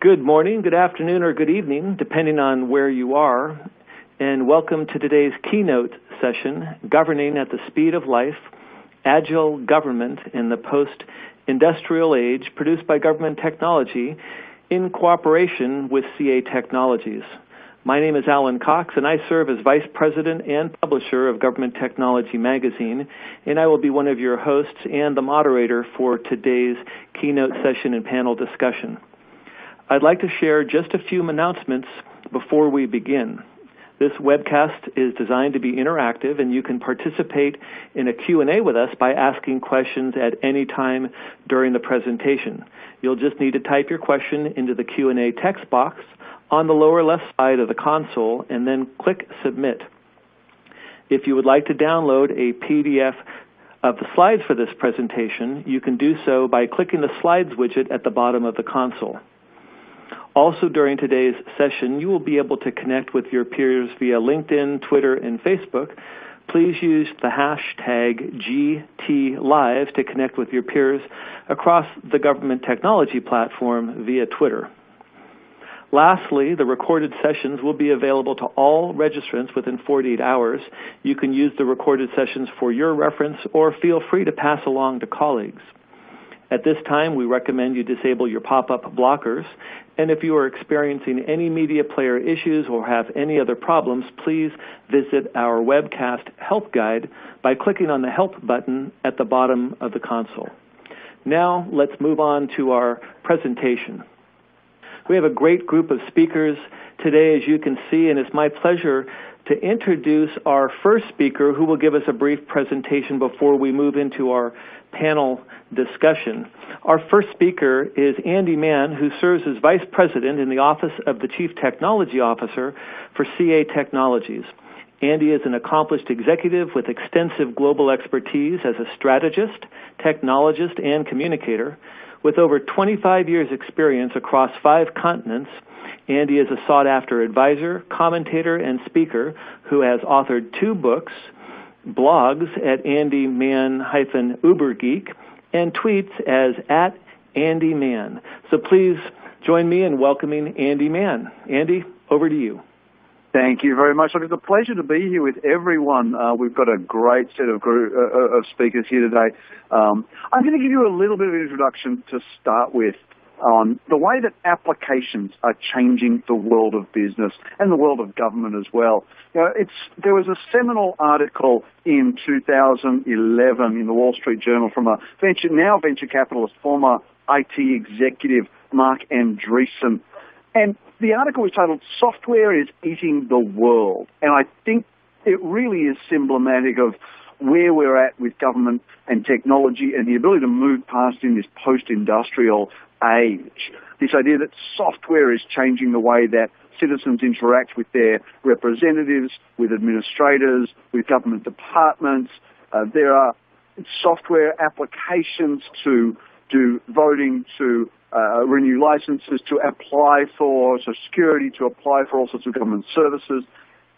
Good morning, good afternoon, or good evening, depending on where you are, and welcome to today's keynote session, Governing at the Speed of Life, Agile Government in the Post-Industrial Age, produced by Government Technology in cooperation with CA Technologies. My name is Alan Cox, and I serve as Vice President and Publisher of Government Technology Magazine, and I will be one of your hosts and the moderator for today's keynote session and panel discussion. I'd like to share just a few announcements before we begin. This webcast is designed to be interactive, and you can participate in a Q&A with us by asking questions at any time during the presentation. You'll just need to type your question into the Q&A text box on the lower left side of the console and then click Submit. If you would like to download a PDF of the slides for this presentation, you can do so by clicking the Slides widget at the bottom of the console. Also, during today's session, you will be able to connect with your peers via LinkedIn, Twitter, and Facebook. Please use the hashtag GTLive to connect with your peers across the Government Technology platform via Twitter. Lastly, the recorded sessions will be available to all registrants within 48 hours. You can use the recorded sessions for your reference or feel free to pass along to colleagues. At this time, we recommend you disable your pop-up blockers, and if you are experiencing any media player issues or have any other problems, please visit our webcast help guide by clicking on the Help button at the bottom of the console. Now, let's move on to our presentation. We have a great group of speakers today, as you can see, and it's my pleasure to introduce our first speaker, who will give us a brief presentation before we move into our panel discussion. Our first speaker is Andy Mann, who serves as Vice President in the Office of the Chief Technology Officer for CA Technologies. Andy is an accomplished executive with extensive global expertise as a strategist, technologist, and communicator. With over 25 years' experience across 5 continents, Andy is a sought-after advisor, commentator, and speaker who has authored 2 books, blogs at andyman-ubergeek, and tweets as @AndyMann. So please join me in welcoming Andy Mann. Andy, over to you. Thank you very much. Look, it's a pleasure to be here with everyone. We've got a great set of speakers here today. I'm going to give you a little bit of an introduction to start with on the way that applications are changing the world of business and the world of government as well. You know, there was a seminal article in 2011 in the Wall Street Journal from a venture capitalist, former IT executive, Mark Andreessen. And the article was titled, "Software is Eating the World." And I think it really is symptomatic of where we're at with government and technology and the ability to move past in this post-industrial age. This idea that software is changing the way that citizens interact with their representatives, with administrators, with government departments. There are software applications to do voting, to renew licenses, to apply for Social Security, to apply for all sorts of government services.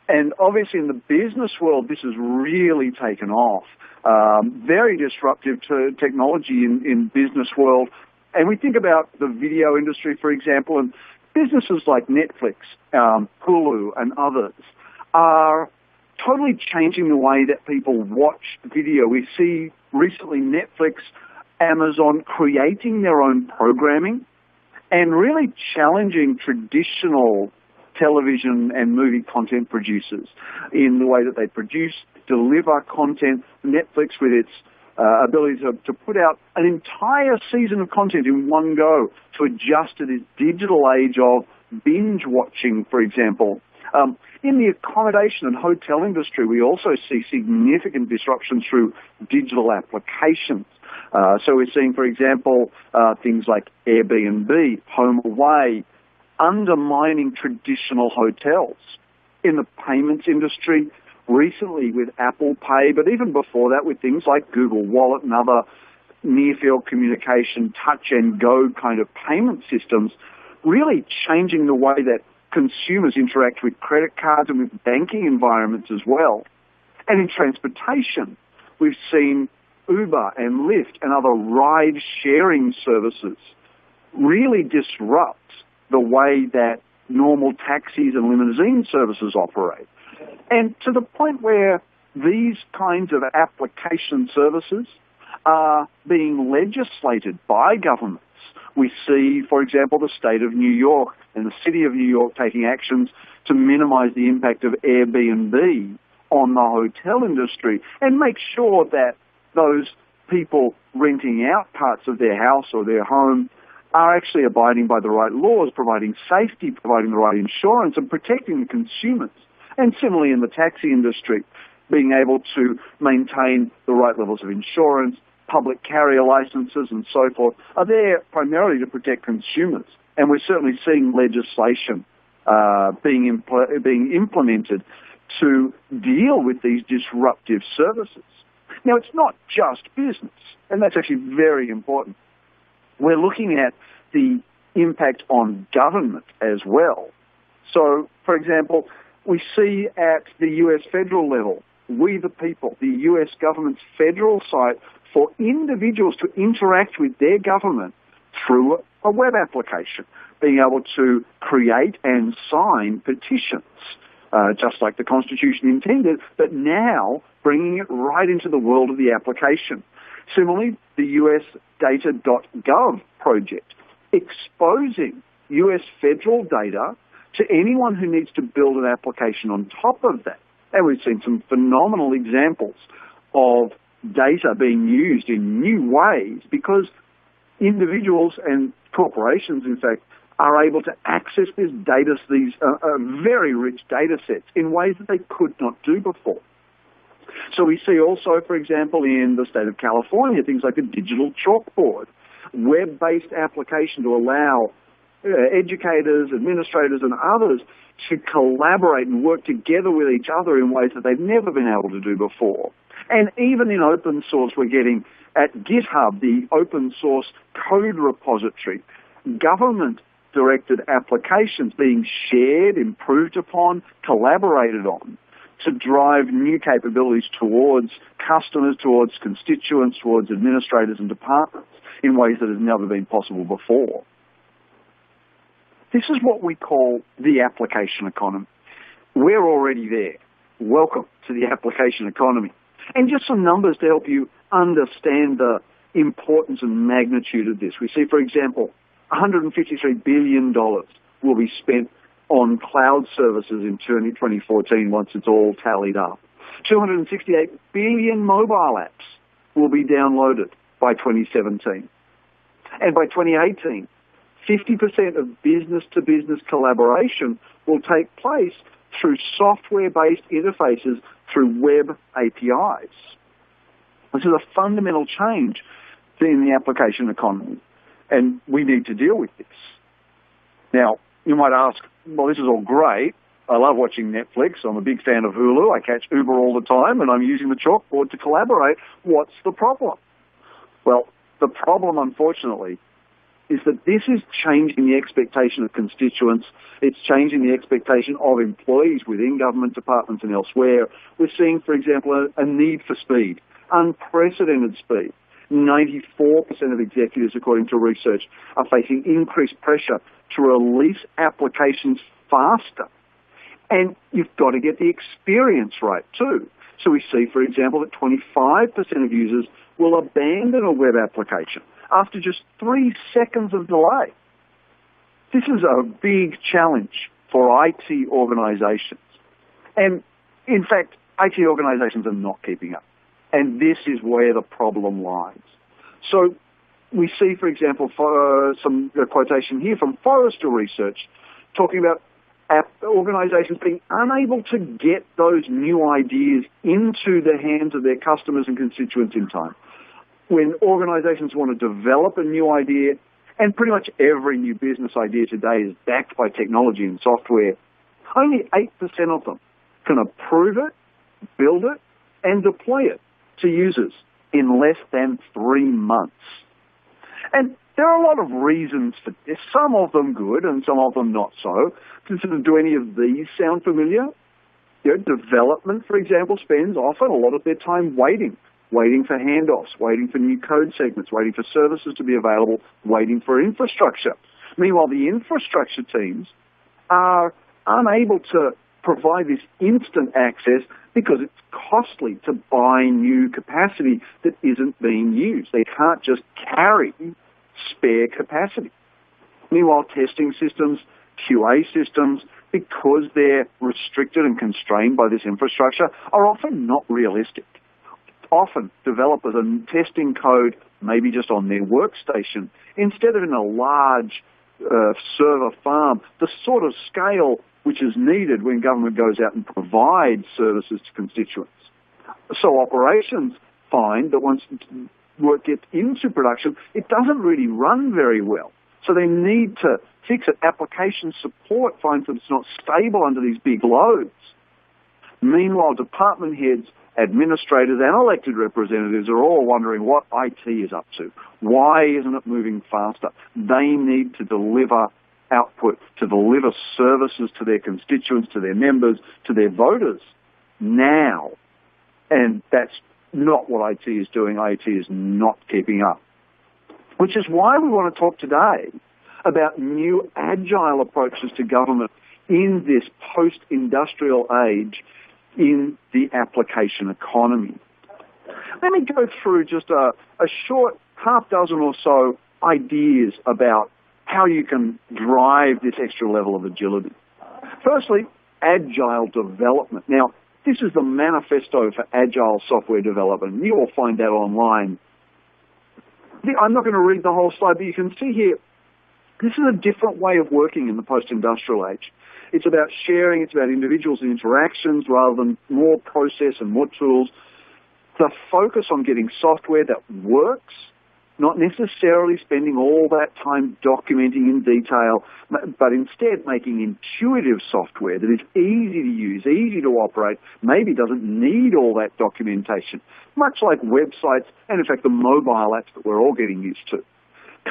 And obviously in the business world, this has really taken off. Very disruptive to technology in business world. And we think about the video industry, for example, and businesses like Netflix, Hulu, and others are totally changing the way that people watch video. We see recently Netflix, Amazon creating their own programming and really challenging traditional television and movie content producers in the way that they produce, deliver content. Netflix, with its ability to put out an entire season of content in one go, to adjust to this digital age of binge watching, for example. In the accommodation and hotel industry, we also see significant disruption through digital applications. So we're seeing, for example, things like Airbnb, HomeAway, undermining traditional hotels. In the payments industry, recently with Apple Pay, but even before that with things like Google Wallet and other near-field communication, touch-and-go kind of payment systems, really changing the way that consumers interact with credit cards and with banking environments as well. And in transportation, we've seen Uber and Lyft and other ride-sharing services really disrupt the way that normal taxis and limousine services operate. And to the point where these kinds of application services are being legislated by governments. We see, for example, the state of New York and the city of New York taking actions to minimize the impact of Airbnb on the hotel industry and make sure that those people renting out parts of their house or their home are actually abiding by the right laws, providing safety, providing the right insurance, and protecting the consumers. And similarly in the taxi industry, being able to maintain the right levels of insurance, public carrier licenses, and so forth, are there primarily to protect consumers. And we're certainly seeing legislation being implemented to deal with these disruptive services. Now, it's not just business, and that's actually very important. We're looking at the impact on government as well. So, for example, we see at the US federal level, We the People, the US government's federal site for individuals to interact with their government through a web application, being able to create and sign petitions, just like the Constitution intended, but now bringing it right into the world of the application. Similarly, the US Data.gov project, exposing US federal data to anyone who needs to build an application on top of that. And we've seen some phenomenal examples of data being used in new ways because individuals and corporations, in fact, are able to access this data, these very rich data sets in ways that they could not do before. So we see also, for example, in the state of California, things like a digital chalkboard, web-based application to allow educators, administrators, and others to collaborate and work together with each other in ways that they've never been able to do before. And even in open source, we're getting at GitHub, the open source code repository, government-directed applications being shared, improved upon, collaborated on to drive new capabilities towards customers, towards constituents, towards administrators and departments in ways that has never been possible before. This is what we call the application economy. We're already there. Welcome to the application economy. And just some numbers to help you understand the importance and magnitude of this. We see, for example, $153 billion will be spent on cloud services in 2014 once it's all tallied up. 268 billion mobile apps will be downloaded by 2017. And by 2018, 50% of business-to-business collaboration will take place through software-based interfaces through web APIs. This is a fundamental change in the application economy, and we need to deal with this. Now, you might ask, well, this is all great. I love watching Netflix. I'm a big fan of Hulu. I catch Uber all the time, and I'm using the chalkboard to collaborate. What's the problem? Well, the problem, unfortunately, is that this is changing the expectation of constituents. It's changing the expectation of employees within government departments and elsewhere. We're seeing, for example, a need for speed, unprecedented speed. 94% of executives, according to research, are facing increased pressure to release applications faster. And you've got to get the experience right, too. So we see, for example, that 25% of users will abandon a web application after just 3 seconds of delay. This is a big challenge for IT organizations. And, in fact, IT organizations are not keeping up. And this is where the problem lies. So we see, for example, some quotation here from Forrester Research talking about organizations being unable to get those new ideas into the hands of their customers and constituents in time. When organizations want to develop a new idea, and pretty much every new business idea today is backed by technology and software, only 8% of them can approve it, build it, and deploy it to users in less than 3 months. And there are a lot of reasons for this, some of them good and some of them not so. Do any of these sound familiar? Development, for example, spends often a lot of their time waiting for handoffs, waiting for new code segments, waiting for services to be available, waiting for infrastructure. Meanwhile, the infrastructure teams are unable to provide this instant access because it's costly to buy new capacity that isn't being used. They can't just carry spare capacity. Meanwhile, testing systems, QA systems, because they're restricted and constrained by this infrastructure, are often not realistic. Often, developers are testing code maybe just on their workstation instead of in a large server farm, the sort of scale which is needed when government goes out and provides services to constituents. So operations find that once work gets into production, it doesn't really run very well. So they need to fix it. Application support finds that it's not stable under these big loads. Meanwhile, department heads, administrators, and elected representatives are all wondering what IT is up to. Why isn't it moving faster? They need to deliver output, to deliver services to their constituents, to their members, to their voters now. And that's not what IT is doing. IT is not keeping up. Which is why we want to talk today about new agile approaches to government in this post-industrial age in the application economy. Let me go through just a short half dozen or so ideas about how you can drive this extra level of agility. Firstly, Agile Development. Now, this is the manifesto for Agile software development. You will find that online. I'm not going to read the whole slide, but you can see here, this is a different way of working in the post-industrial age. It's about sharing, it's about individuals and interactions rather than more process and more tools. The focus on getting software that works, not necessarily spending all that time documenting in detail, but instead making intuitive software that is easy to use, easy to operate, maybe doesn't need all that documentation, much like websites and, in fact, the mobile apps that we're all getting used to.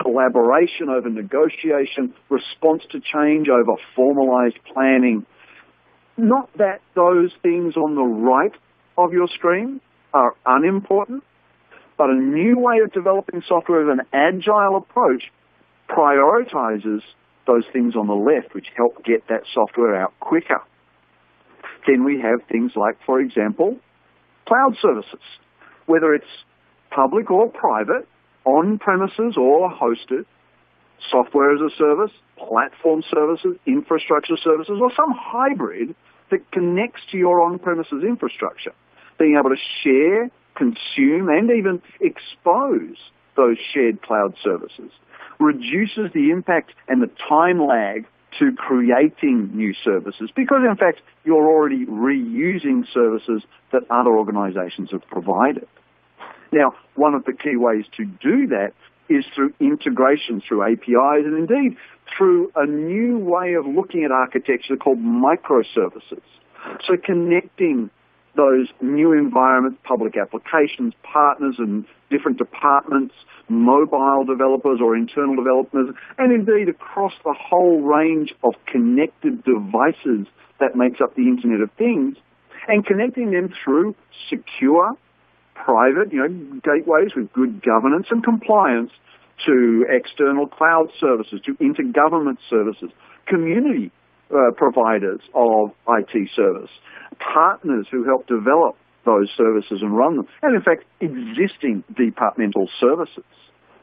Collaboration over negotiation, response to change over formalized planning. Not that those things on the right of your screen are unimportant, but a new way of developing software with an agile approach prioritizes those things on the left, which help get that software out quicker. Then we have things like, for example, cloud services, whether it's public or private, on-premises or hosted, software as a service, platform services, infrastructure services, or some hybrid that connects to your on-premises infrastructure. Being able to share, consume, and even expose those shared cloud services reduces the impact and the time lag to creating new services because, in fact, you're already reusing services that other organizations have provided. Now, one of the key ways to do that is through integration, through APIs, and indeed through a new way of looking at architecture called microservices. So connecting those new environments, public applications, partners and different departments, mobile developers or internal developers, and indeed across the whole range of connected devices that makes up the Internet of Things, and connecting them through secure, private, gateways with good governance and compliance to external cloud services, to intergovernment services, community providers of IT service, partners who help develop those services and run them, and in fact, existing departmental services,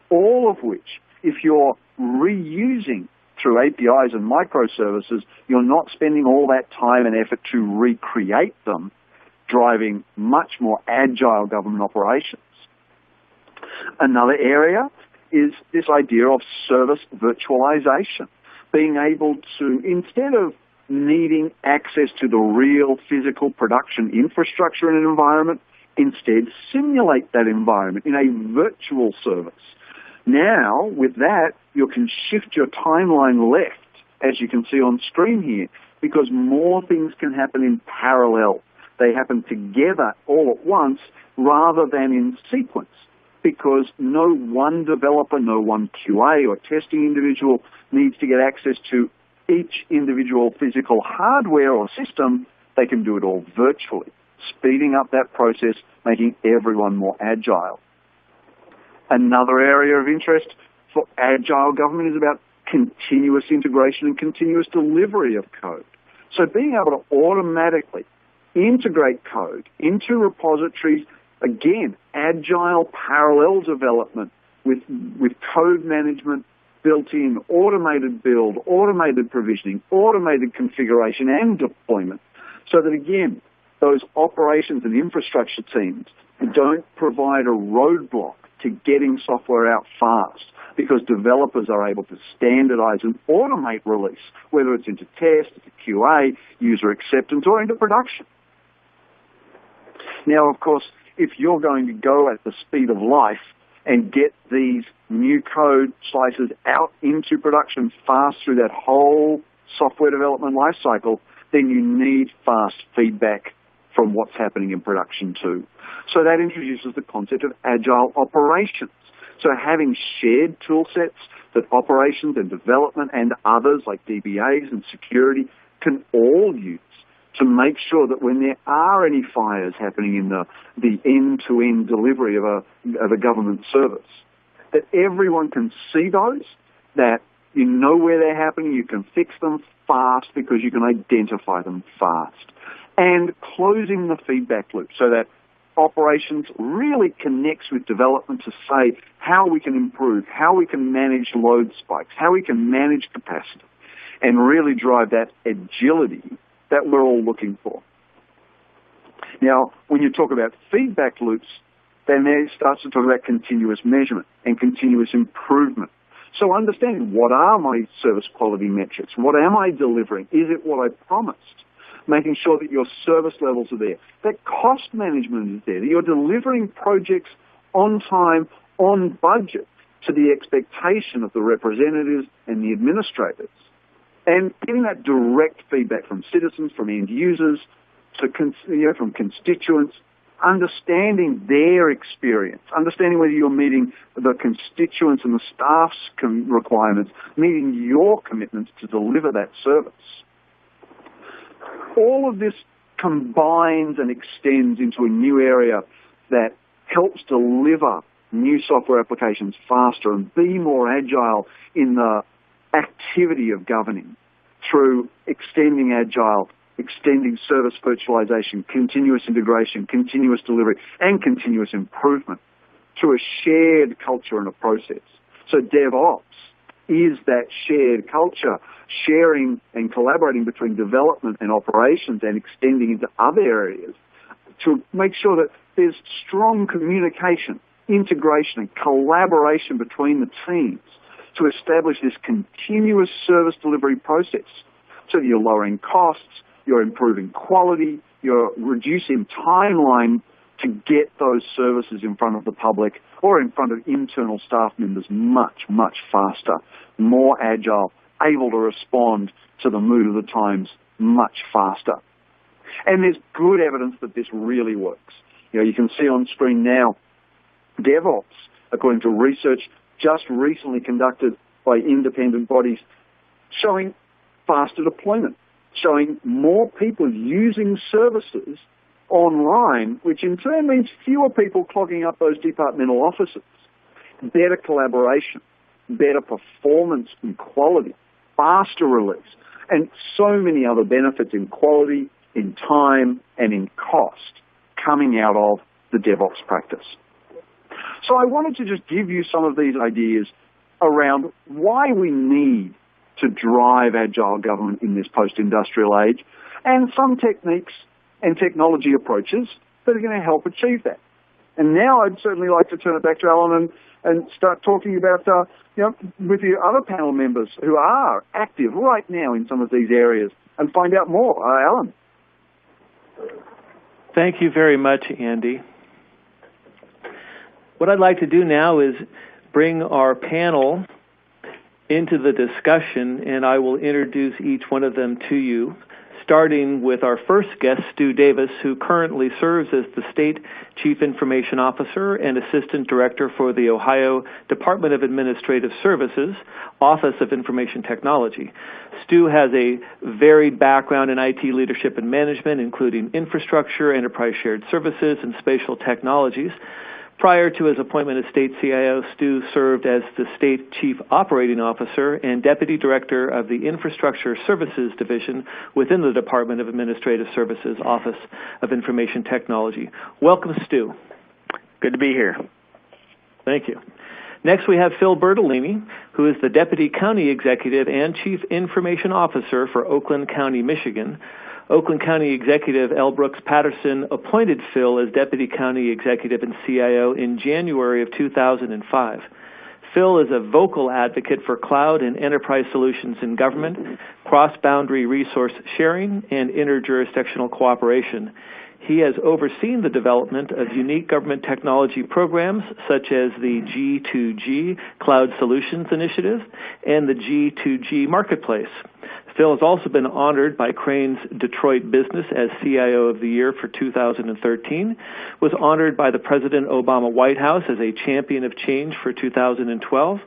all of which, if you're reusing through APIs and microservices, you're not spending all that time and effort to recreate them, driving much more agile government operations. Another area is this idea of service virtualization, being able to, instead of needing access to the real physical production infrastructure in an environment, instead simulate that environment in a virtual service. Now, with that, you can shift your timeline left, as you can see on screen here, because more things can happen in parallel. They happen together all at once rather than in sequence, because no one developer, no one QA or testing individual needs to get access to each individual physical hardware or system. They can do it all virtually, speeding up that process, making everyone more agile. Another area of interest for agile government is about continuous integration and continuous delivery of code. So being able to automatically integrate code into repositories, again, agile parallel development with code management built in, automated build, automated provisioning, automated configuration and deployment, so that, again, those operations and infrastructure teams don't provide a roadblock to getting software out fast, because developers are able to standardize and automate release, whether it's into test, into QA, user acceptance, or into production. Now, of course, if you're going to go at the speed of life and get these new code slices out into production fast through that whole software development lifecycle, then you need fast feedback from what's happening in production too. So that introduces the concept of Agile Operations. So having shared tool sets that operations and development and others like DBAs and security can all use to make sure that when there are any fires happening in the end-to-end delivery of a government service, that everyone can see those, that you know where they're happening, you can fix them fast because you can identify them fast. And closing the feedback loop so that operations really connects with development to say how we can improve, how we can manage load spikes, how we can manage capacity, and really drive that agility that we're all looking for. Now, when you talk about feedback loops, then it starts to talk about continuous measurement and continuous improvement. So understanding, what are my service quality metrics? What am I delivering? Is it what I promised? Making sure that your service levels are there, that cost management is there, that you're delivering projects on time, on budget, to the expectation of the representatives and the administrators. And getting that direct feedback from citizens, from end users, from constituents, understanding their experience, understanding whether you're meeting the constituents and the staff's requirements, meeting your commitments to deliver that service. All of this combines and extends into a new area that helps deliver new software applications faster and be more agile in the activity of governing through extending Agile, extending service virtualization, continuous integration, continuous delivery, and continuous improvement through a shared culture and a process. So DevOps is that shared culture, sharing and collaborating between development and operations and extending into other areas to make sure that there's strong communication, integration and collaboration between the teams to establish this continuous service delivery process so that you're lowering costs, you're improving quality, you're reducing timeline to get those services in front of the public or in front of internal staff members much, much faster, more agile, able to respond to the mood of the times much faster. And there's good evidence that this really works. You can see on screen now, DevOps, according to research just recently conducted by independent bodies, showing faster deployment, showing more people using services online, which in turn means fewer people clogging up those departmental offices, better collaboration, better performance and quality, faster release, and so many other benefits in quality, in time, and in cost coming out of the DevOps practice. So I wanted to just give you some of these ideas around why we need to drive agile government in this post-industrial age, and some techniques and technology approaches that are going to help achieve that. And now I'd certainly like to turn it back to Alan and start talking about, with the other panel members who are active right now in some of these areas and find out more. Alan. Thank you very much, Andy. What I'd like to do now is bring our panel into the discussion, and I will introduce each one of them to you, starting with our first guest, Stu Davis, who currently serves as the State Chief Information Officer and Assistant Director for the Ohio Department of Administrative Services, Office of Information Technology. Stu has a varied background in IT leadership and management, including infrastructure, enterprise shared services, and spatial technologies. Prior to his appointment as state CIO, Stu served as the state chief operating officer and deputy director of the Infrastructure Services Division within the Department of Administrative Services Office of Information Technology. Welcome, Stu. Good to be here. Thank you. Next, we have Phil Bertolini, who is the Deputy County Executive and Chief Information Officer for Oakland County, Michigan. Oakland County Executive L. Brooks Patterson appointed Phil as Deputy County Executive and CIO in January of 2005. Phil is a vocal advocate for cloud and enterprise solutions in government, cross-boundary resource sharing, and interjurisdictional cooperation. He has overseen the development of unique government technology programs such as the G2G Cloud Solutions Initiative and the G2G Marketplace. Phil has also been honored by Crane's Detroit Business as CIO of the Year for 2013, was honored by the President Obama White House as a Champion of Change for 2012,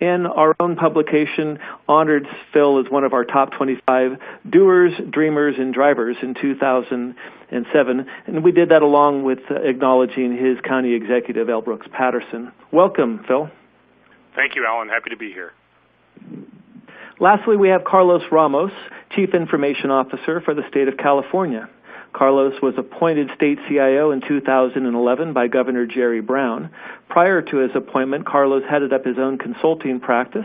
and our own publication honored Phil as one of our top 25 doers, dreamers, and drivers in 2007, and we did that along with acknowledging his county executive, L. Brooks Patterson. Welcome, Phil. Thank you, Alan. Happy to be here. Lastly, we have Carlos Ramos, Chief Information Officer for the state of California. Carlos was appointed state CIO in 2011 by Governor Jerry Brown. Prior to his appointment, Carlos headed up his own consulting practice.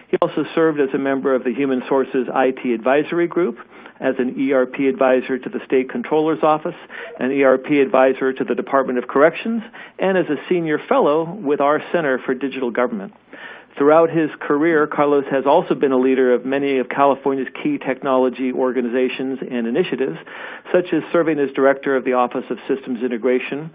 He also served as a member of the Human Sources IT Advisory Group, as an ERP advisor to the State Controller's Office, an ERP advisor to the Department of Corrections, and as a senior fellow with our Center for Digital Government. Throughout his career, Carlos has also been a leader of many of California's key technology organizations and initiatives, such as serving as director of the Office of Systems Integration,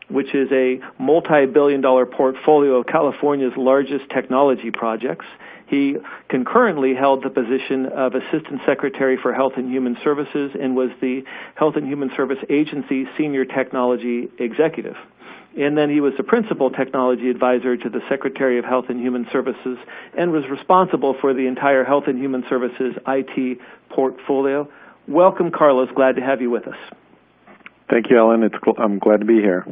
which is a multi-billion-dollar portfolio of California's largest technology projects. He concurrently held the position of Assistant Secretary for Health and Human Services and was the Health and Human Service Agency's Senior Technology Executive. And then he was the Principal Technology Advisor to the Secretary of Health and Human Services and was responsible for the entire Health and Human Services IT portfolio. Welcome, Carlos. Glad to have you with us. Thank you, Alan. I'm glad to be here.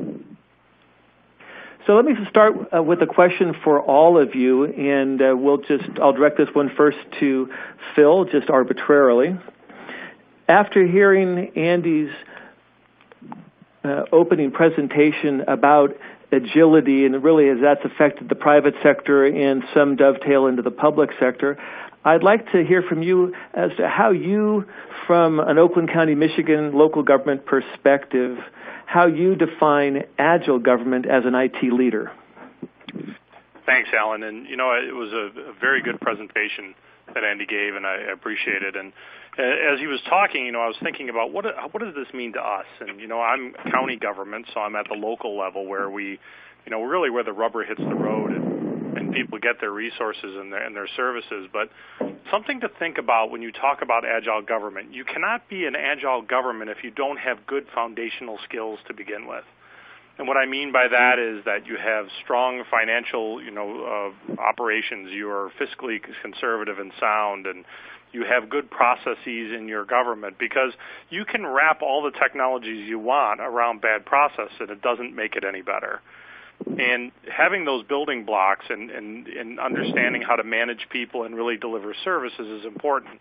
So let me start with a question for all of you, and I'll direct this one first to Phil, just arbitrarily. After hearing Andy's opening presentation about agility and really as that's affected the private sector and some dovetail into the public sector, I'd like to hear from you as to how you, from an Oakland County, Michigan local government perspective, how you define Agile Government as an IT leader. Thanks, Alan. And, it was a very good presentation that Andy gave, and I appreciate it. And as he was talking, I was thinking about what does this mean to us? And, I'm county government, so I'm at the local level where we, really where the rubber hits the road and people get their resources and their services. But something to think about when you talk about Agile Government, you cannot be an Agile Government if you don't have good foundational skills to begin with. And what I mean by that is that you have strong financial, operations. You are fiscally conservative and sound, and you have good processes in your government, because you can wrap all the technologies you want around bad process, and it doesn't make it any better. And having those building blocks and understanding how to manage people and really deliver services is important.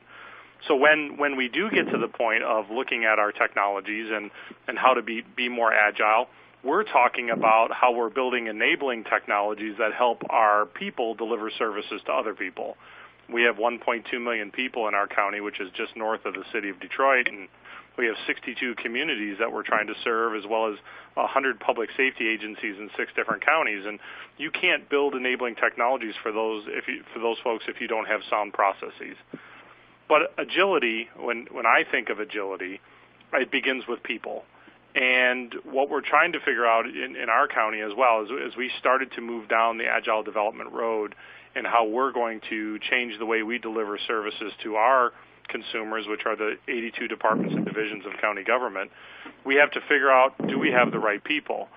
So when we do get to the point of looking at our technologies and how to be more agile, we're talking about how we're building enabling technologies that help our people deliver services to other people. We have 1.2 million people in our county, which is just north of the city of Detroit, and we have 62 communities that we're trying to serve, as well as 100 public safety agencies in 6 different counties. And you can't build enabling technologies for those folks if you don't have sound processes. But agility, when I think of agility, it begins with people. And what we're trying to figure out in our county as well is as we started to move down the Agile Development road and how we're going to change the way we deliver services to our consumers, which are the 82 departments and divisions of county government, we have to figure out, do we have the right people?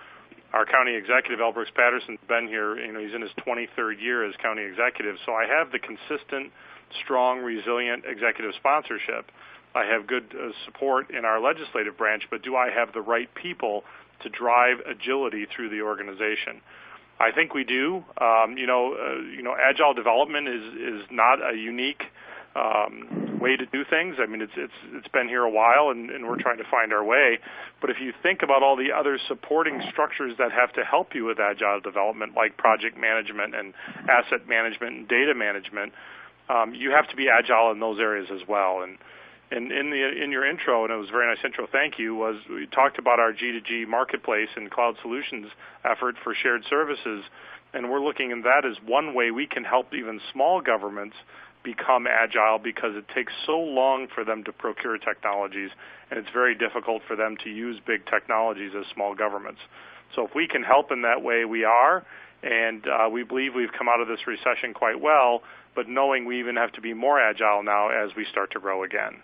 Our county executive, L. Brooks Patterson's been here, he's in his 23rd year as county executive, so I have the consistent, strong, resilient executive sponsorship. I have good support in our legislative branch, but do I have the right people to drive agility through the organization? I think we do. Agile development is not a unique way to do things. I mean, it's been here a while, and we're trying to find our way. But if you think about all the other supporting structures that have to help you with agile development, like project management and asset management and data management, you have to be agile in those areas as well. And in your intro, and it was a very nice intro, thank you, was we talked about our G2G marketplace and cloud solutions effort for shared services, and we're looking at that as one way we can help even small governments become agile, because it takes so long for them to procure technologies, and it's very difficult for them to use big technologies as small governments. So if we can help in that way, we are, and we believe we've come out of this recession quite well, but knowing we even have to be more agile now as we start to grow again.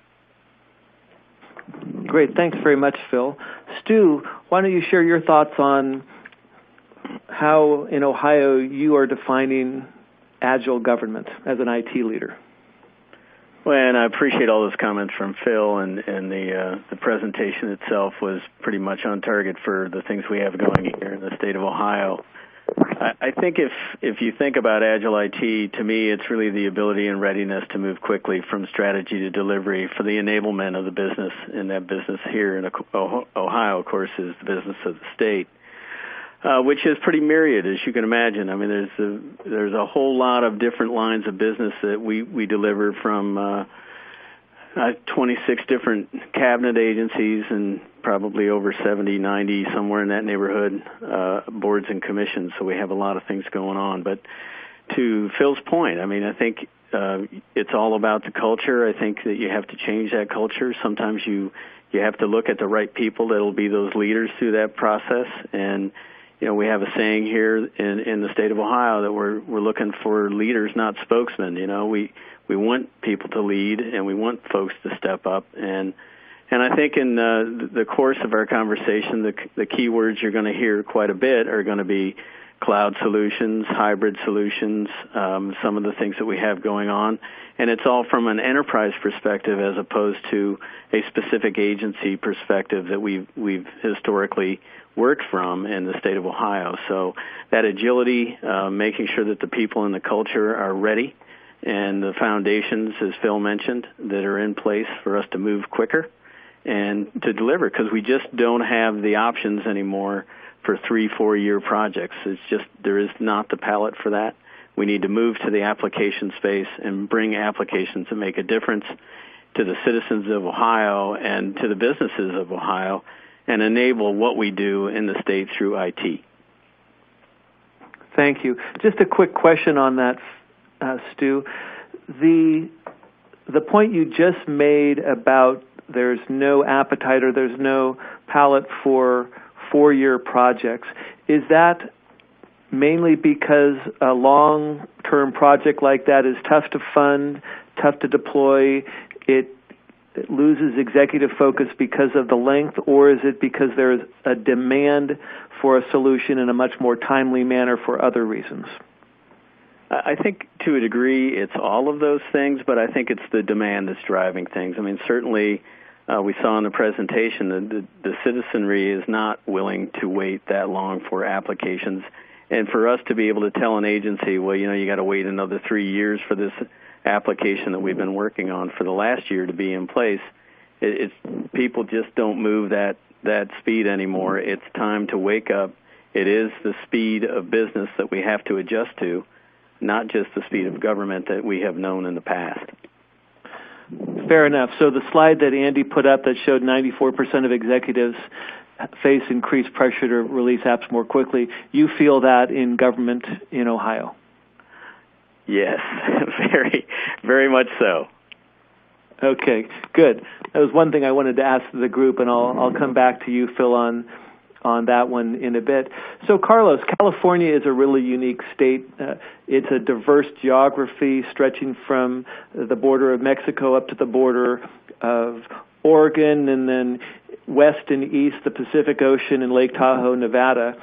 Great. Thanks very much, Phil. Stu, why don't you share your thoughts on how in Ohio you are defining Agile government as an IT leader? Well, and I appreciate all those comments from Phil, and the presentation itself was pretty much on target for the things we have going here in the state of Ohio. I think if you think about Agile IT, to me, it's really the ability and readiness to move quickly from strategy to delivery for the enablement of the business. And that business here in Ohio, of course, is the business of the state, which is pretty myriad, as you can imagine. I mean, there's a whole lot of different lines of business that we deliver from 26 different cabinet agencies and probably over 70, 90, somewhere in that neighborhood, boards and commissions. So we have a lot of things going on. But to Phil's point, I mean, I think it's all about the culture. I think that you have to change that culture. Sometimes you have to look at the right people that will be those leaders through that process. And we have a saying here in the state of Ohio that we're looking for leaders, not spokesmen. We want people to lead, and we want folks to step up. And I think in the course of our conversation, the key words you're going to hear quite a bit are going to be cloud solutions, hybrid solutions, some of the things that we have going on. And it's all from an enterprise perspective as opposed to a specific agency perspective that we've historically worked from in the state of Ohio. So that agility, making sure that the people and the culture are ready, and the foundations, as Phil mentioned, that are in place for us to move quicker and to deliver, because we just don't have the options anymore for 3-4 year projects. It's just, there is not the palette for that. We need to move to the application space and bring applications that make a difference to the citizens of Ohio and to the businesses of Ohio, and enable what we do in the state through IT. Thank you. Just a quick question on that, Stu. The point you just made about there's no appetite or there's no palette for 4-year projects, is that mainly because a long-term project like that is tough to fund, tough to deploy, it loses executive focus because of the length, or is it because there's a demand for a solution in a much more timely manner for other reasons? I think to a degree it's all of those things, but I think it's the demand that's driving things. I mean, certainly we saw in the presentation that the citizenry is not willing to wait that long for applications. And for us to be able to tell an agency, well, you got to wait another 3 years for this application that we've been working on for the last year to be in place, people just don't move that speed anymore. It's time to wake up. It is the speed of business that we have to adjust to, not just the speed of government that we have known in the past. Fair enough. So the slide that Andy put up that showed 94% of executives face increased pressure to release apps more quickly, you feel that in government in Ohio? Yes, very, very much so. Okay, good. That was one thing I wanted to ask the group, and I'll come back to you, Phil, on that one in a bit. So, Carlos, California is a really unique state. It's a diverse geography stretching from the border of Mexico up to the border of Oregon, and then west and east, the Pacific Ocean and Lake Tahoe, Nevada,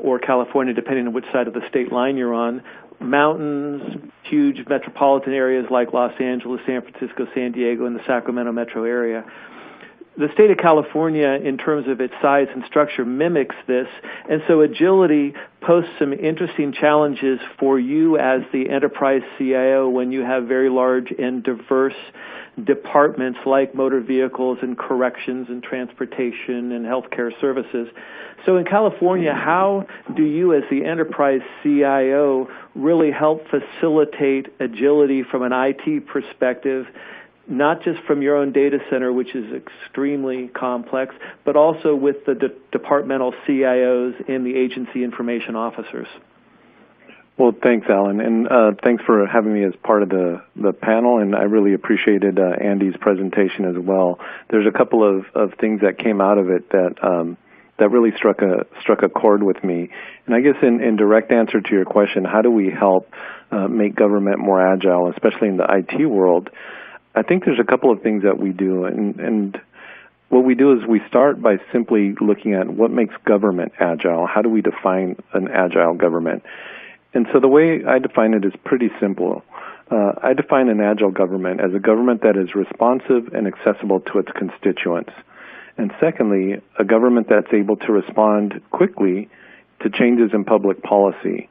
or California, depending on which side of the state line you're on. Mountains, huge metropolitan areas like Los Angeles, San Francisco, San Diego, and the Sacramento metro area. the state of California, in terms of its size and structure, mimics this, and so agility poses some interesting challenges for you as the enterprise CIO when you have very large and diverse departments like motor vehicles and corrections and transportation and healthcare services. So in California, how do you as the enterprise CIO really help facilitate agility from an IT perspective, not just from your own data center, which is extremely complex, but also with the departmental CIOs and the agency information officers? Well, thanks, Alan, and thanks for having me as part of the panel, and I really appreciated Andy's presentation as well. There's a couple of things that came out of it that really struck a chord with me. And I guess in direct answer to your question, how do we help make government more agile, especially in the IT world? I think there's a couple of things that we do, and what we do is we start by simply looking at what makes government agile. How do we define an agile government? And so the way I define it is pretty simple. I define an agile government as a government that is responsive and accessible to its constituents. And secondly, a government that's able to respond quickly to changes in public policy.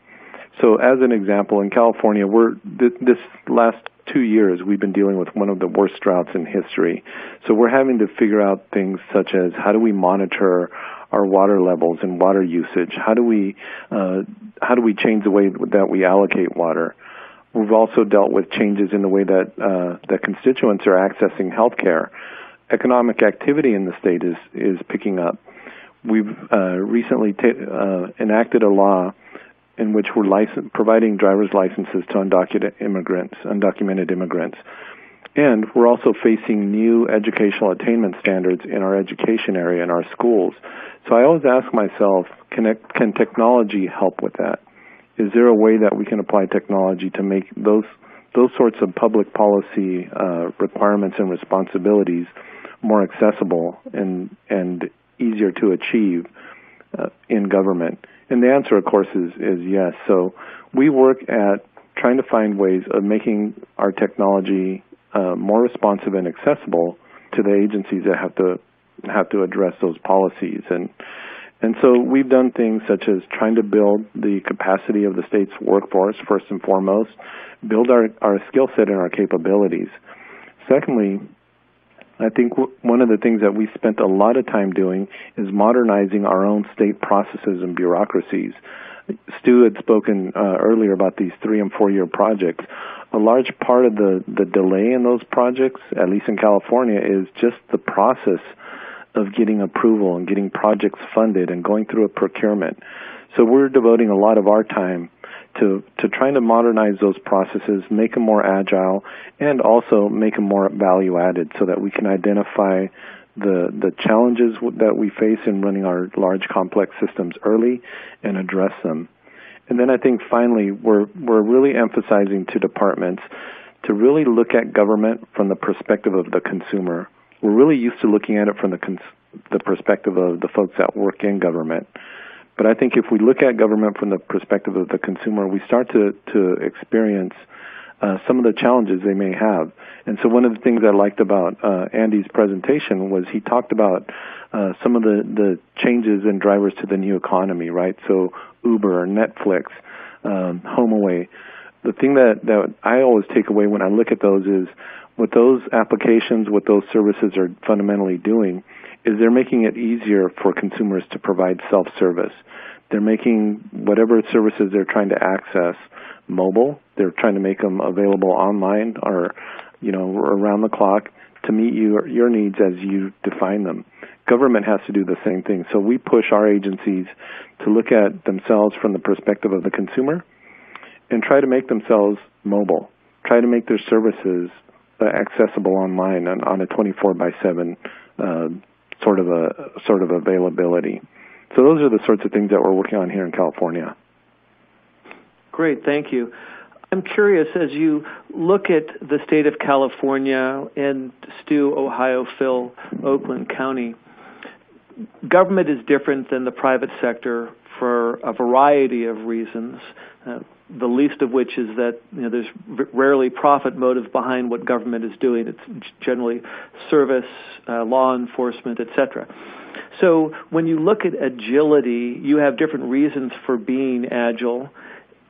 So as an example, in California, this last 2 years, we've been dealing with one of the worst droughts in history. So we're having to figure out things such as how do we monitor our water levels and water usage? How do we change the way that we allocate water? We've also dealt with changes in the way that the constituents are accessing healthcare. Economic activity in the state is picking up. We've recently enacted a law in which we're providing driver's licenses to undocumented immigrants. And we're also facing new educational attainment standards in our education area in our schools. So I always ask myself, can technology help with that? Is there a way that we can apply technology to make those sorts of public policy requirements and responsibilities more accessible and easier to achieve in government? And the answer, of course, is yes. So we work at trying to find ways of making our technology more responsive and accessible to the agencies that have to address those policies. And so we've done things such as trying to build the capacity of the state's workforce, first and foremost, build our skill set and our capabilities. Secondly, I think one of the things that we spent a lot of time doing is modernizing our own state processes and bureaucracies. Stu had spoken earlier about these 3- and 4-year projects. A large part of the delay in those projects, at least in California, is just the process of getting approval and getting projects funded and going through a procurement. So we're devoting a lot of our time to trying to modernize those processes, make them more agile, and also make them more value-added so that we can identify the challenges that we face in running our large, complex systems early and address them. And then I think finally we're really emphasizing to departments to really look at government from the perspective of the consumer. We're really used to looking at it from the perspective of the folks that work in government. But I think if we look at government from the perspective of the consumer, we start to experience some of the challenges they may have. And so one of the things I liked about Andy's presentation was he talked about some of the changes and drivers to the new economy, right? So Uber, Netflix, HomeAway. The thing that I always take away when I look at those is what those applications, what those services are fundamentally doing is they're making it easier for consumers to provide self-service. They're making whatever services they're trying to access mobile. They're trying to make them available online or, around the clock to meet your needs as you define them. Government has to do the same thing. So we push our agencies to look at themselves from the perspective of the consumer and try to make themselves mobile. Try to make their services accessible online on a 24/7 sort of availability. So those are the sorts of things that we're working on here in California. Great, thank you. I'm curious, as you look at the state of California and Stu, Ohio, Phil, Oakland County, government is different than the private sector for a variety of reasons. the least of which is that there's rarely profit motive behind what government is doing. It's generally service, law enforcement, etc. So when you look at agility, you have different reasons for being agile,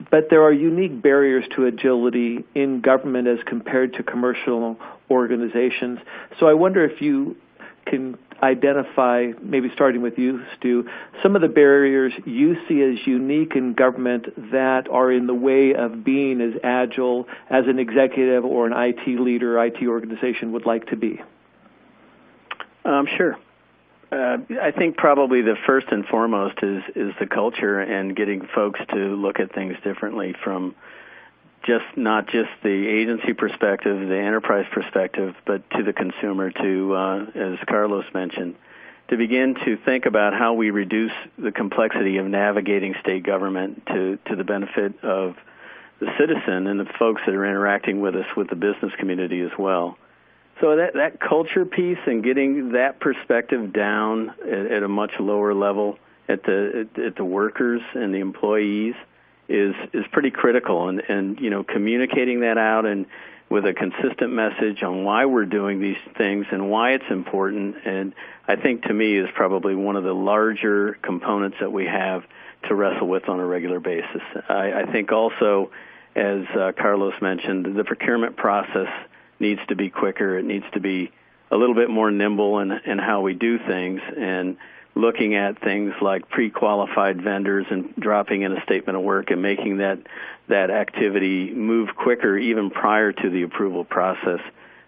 but there are unique barriers to agility in government as compared to commercial organizations. So I wonder if you can identify, maybe starting with you, Stu, some of the barriers you see as unique in government that are in the way of being as agile as an executive or an IT leader, IT organization would like to be. Sure. I think probably the first and foremost is the culture and getting folks to look at things differently from not just the agency perspective, the enterprise perspective, but to the consumer, as Carlos mentioned, to begin to think about how we reduce the complexity of navigating state government to the benefit of the citizen and the folks that are interacting with us, with the business community as well. So that culture piece and getting that perspective down at a much lower level at the workers and the employees is pretty critical, and communicating that out and with a consistent message on why we're doing these things and why it's important, and I think to me is probably one of the larger components that we have to wrestle with on a regular basis. I think also, as Carlos mentioned, the procurement process needs to be quicker. It needs to be a little bit more nimble in how we do things, and looking at things like pre-qualified vendors and dropping in a statement of work and making that activity move quicker even prior to the approval process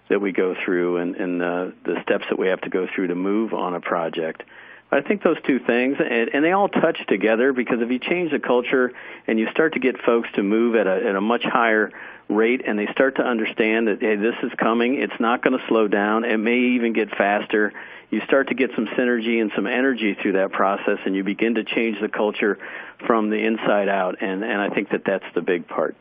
that we go through and the steps that we have to go through to move on a project. I think those two things, and they all touch together, because if you change the culture and you start to get folks to move at a much higher rate, and they start to understand that, hey, this is coming, it's not going to slow down, it may even get faster, you start to get some synergy and some energy through that process, and you begin to change the culture from the inside out, and I think that's the big part.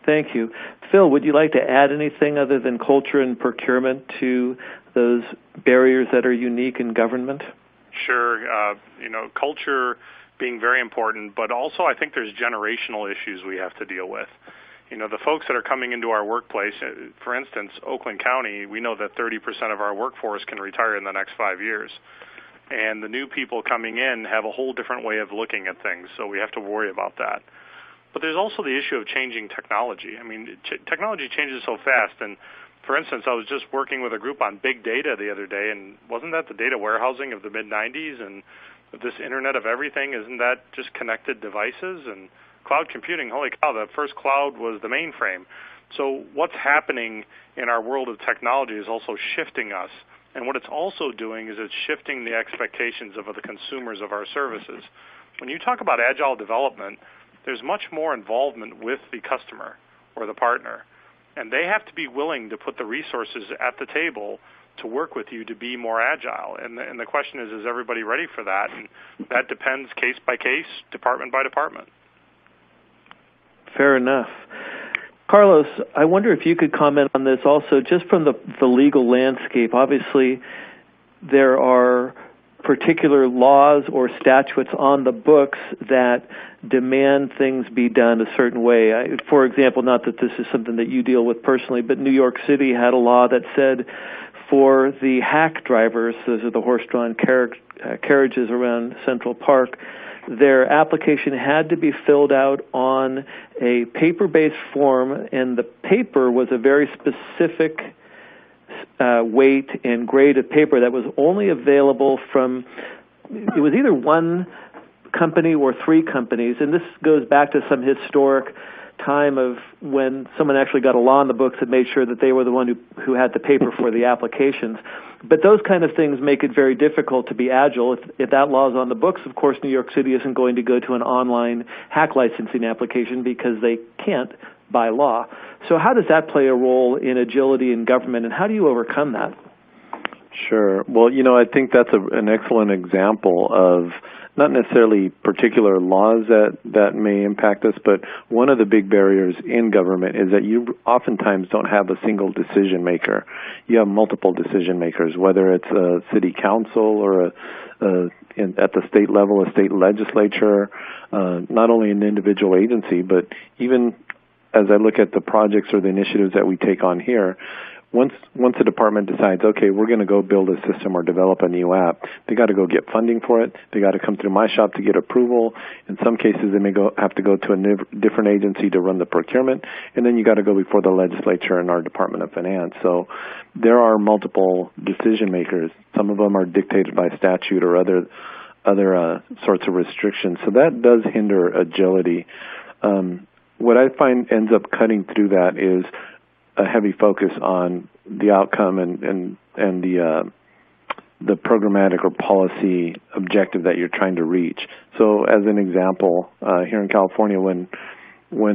Thank you. Phil, would you like to add anything other than culture and procurement to those barriers that are unique in government? Sure. Culture being very important, but also I think there's generational issues we have to deal with. The folks that are coming into our workplace, for instance, Oakland County, we know that 30% of our workforce can retire in the next 5 years. And the new people coming in have a whole different way of looking at things, so we have to worry about that. But there's also the issue of changing technology. I mean, technology changes so fast, and for instance, I was just working with a group on big data the other day, and wasn't that the data warehousing of the mid-'90s? And this Internet of Everything, isn't that just connected devices? And cloud computing, holy cow, the first cloud was the mainframe. So what's happening in our world of technology is also shifting us. And what it's also doing is it's shifting the expectations of the consumers of our services. When you talk about agile development, there's much more involvement with the customer or the partner. And they have to be willing to put the resources at the table to work with you to be more agile. And the question is everybody ready for that? And that depends case by case, department by department. Fair enough. Carlos, I wonder if you could comment on this also, just from the legal landscape. Obviously, there are particular laws or statutes on the books that demand things be done a certain way. For example, not that this is something that you deal with personally, but New York City had a law that said for the hack drivers, those are the horse-drawn carriages around Central Park, their application had to be filled out on a paper-based form, and the paper was a very specific weight and grade of paper that was only available from, it was either one company or three companies, and this goes back to some historic time of when someone actually got a law in the books that made sure that they were the one who had the paper for the applications. But those kind of things make it very difficult to be agile. If that law is on the books, of course, New York City isn't going to go to an online hack licensing application because they can't by law. So how does that play a role in agility in government, and how do you overcome that? Sure. Well, I think that's an excellent example of not necessarily particular laws that may impact us, but one of the big barriers in government is that you oftentimes don't have a single decision maker. You have multiple decision makers, whether it's a city council or at the state level, a state legislature, not only an individual agency, but even as I look at the projects or the initiatives that we take on here, once a department decides, okay, we're going to go build a system or develop a new app, they got to go get funding for it. They got to come through my shop to get approval. In some cases, they may have to go to a different agency to run the procurement, and then you got to go before the legislature and our Department of Finance. So there are multiple decision makers. Some of them are dictated by statute or other sorts of restrictions. So that does hinder agility. What I find ends up cutting through that is a heavy focus on the outcome and the programmatic or policy objective that you're trying to reach. So, as an example, here in California, when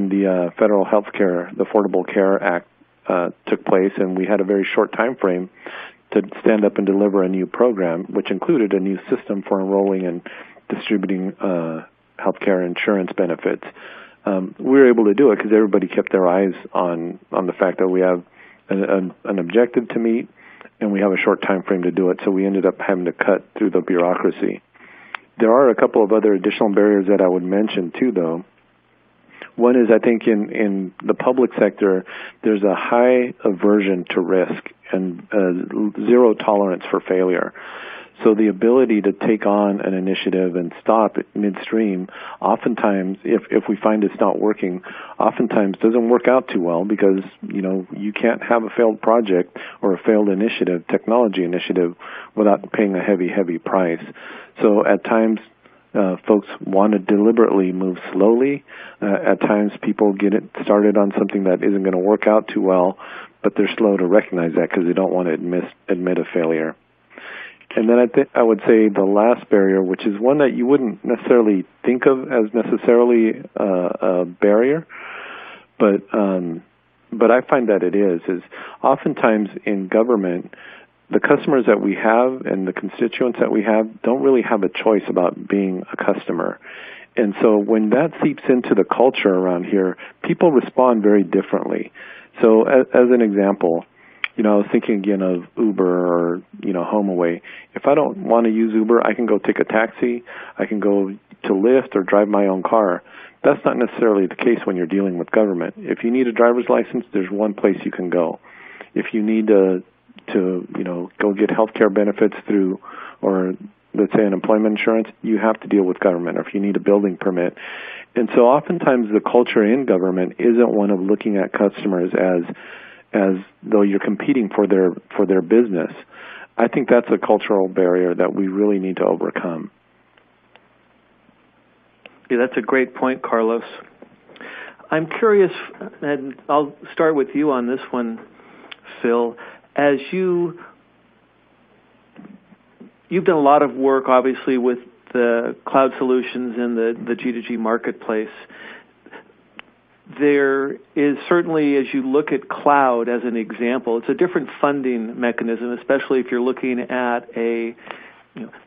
the federal health care, the Affordable Care Act took place, and we had a very short time frame to stand up and deliver a new program, which included a new system for enrolling and distributing health care insurance benefits. We were able to do it because everybody kept their eyes on the fact that we have an objective to meet, and we have a short time frame to do it. So we ended up having to cut through the bureaucracy. There are a couple of other additional barriers that I would mention too, though. One is, I think, in the public sector, there's a high aversion to risk and zero tolerance for failure. So the ability to take on an initiative and stop it midstream, oftentimes, if we find it's not working, oftentimes doesn't work out too well because, you can't have a failed project or a failed initiative, technology initiative, without paying a heavy, heavy price. So at times, folks want to deliberately move slowly. At times, people get it started on something that isn't going to work out too well, but they're slow to recognize that because they don't want to admit a failure. And then I would say the last barrier, which is one that you wouldn't necessarily think of as necessarily a barrier, but I find that it is oftentimes in government, the customers that we have and the constituents that we have don't really have a choice about being a customer. And so when that seeps into the culture around here, people respond very differently. So as an example, I was thinking again of Uber or, HomeAway. If I don't want to use Uber, I can go take a taxi. I can go to Lyft or drive my own car. That's not necessarily the case when you're dealing with government. If you need a driver's license, there's one place you can go. If you need to go get health care benefits through, or let's say unemployment insurance, you have to deal with government, or if you need a building permit. And so oftentimes the culture in government isn't one of looking at customers as though you're competing for their business. I think that's a cultural barrier that we really need to overcome. Yeah, that's a great point, Carlos. I'm curious, and I'll start with you on this one, Phil. As you've done a lot of work, obviously, with the cloud solutions and the G2G marketplace. There is certainly, as you look at cloud as an example, it's a different funding mechanism, especially if you're looking at the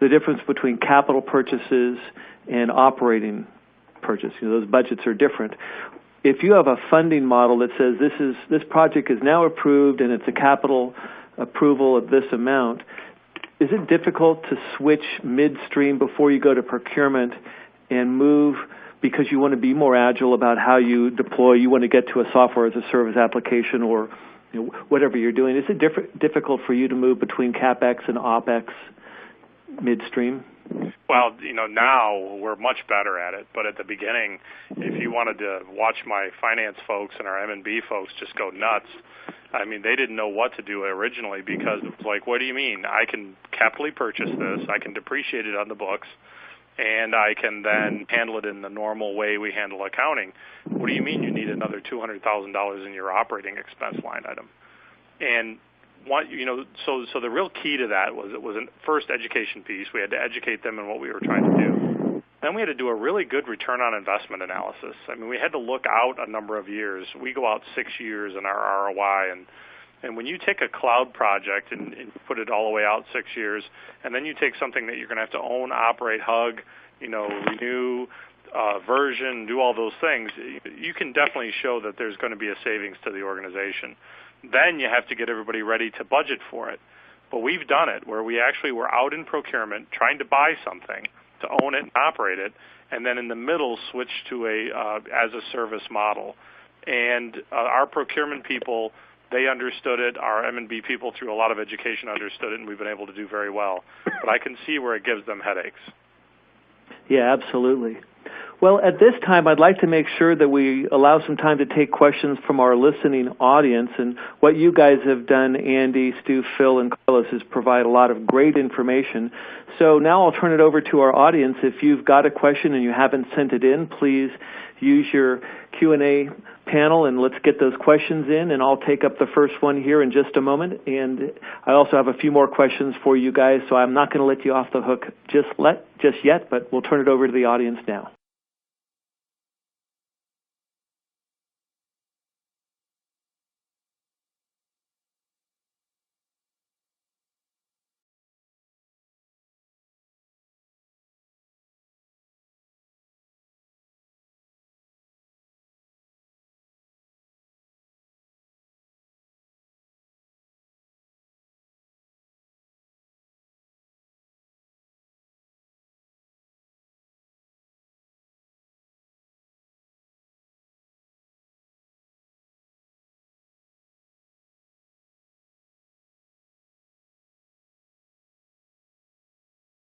difference between capital purchases and operating purchase. Those budgets are different. If you have a funding model that says this project is now approved and it's a capital approval of this amount, is it difficult to switch midstream before you go to procurement and move because you want to be more agile about how you deploy? You want to get to a software as a service application or whatever you're doing. Is it difficult for you to move between capex and opex midstream? Well, now we're much better at it, but at the beginning, if you wanted to watch my finance folks and our M&B folks just go nuts, they didn't know what to do originally because it was like, what do you mean? I can capitally purchase this, I can depreciate it on the books, and I can then handle it in the normal way we handle accounting. What do you mean you need another $200,000 in your operating expense line item? And so the real key to that was it was a first education piece. We had to educate them in what we were trying to do. Then we had to do a really good return on investment analysis. We had to look out a number of years. We go out 6 years in our ROI, And when you take a cloud project and put it all the way out 6 years, and then you take something that you're going to have to own, operate, hug, renew, version, do all those things, you can definitely show that there's going to be a savings to the organization. Then you have to get everybody ready to budget for it. But we've done it where we actually were out in procurement trying to buy something, to own it and operate it, and then in the middle switch to a as-a-service model. And our procurement people, they understood it. Our M&B people, through a lot of education, understood it, and we've been able to do very well. But I can see where it gives them headaches. Yeah, absolutely. Well, at this time, I'd like to make sure that we allow some time to take questions from our listening audience. And what you guys have done, Andy, Stu, Phil, and Carlos, is provide a lot of great information. So now I'll turn it over to our audience. If you've got a question and you haven't sent it in, please use your Q&A panel and let's get those questions in. And I'll take up the first one here in just a moment. And I also have a few more questions for you guys, so I'm not going to let you off the hook just yet, but we'll turn it over to the audience now.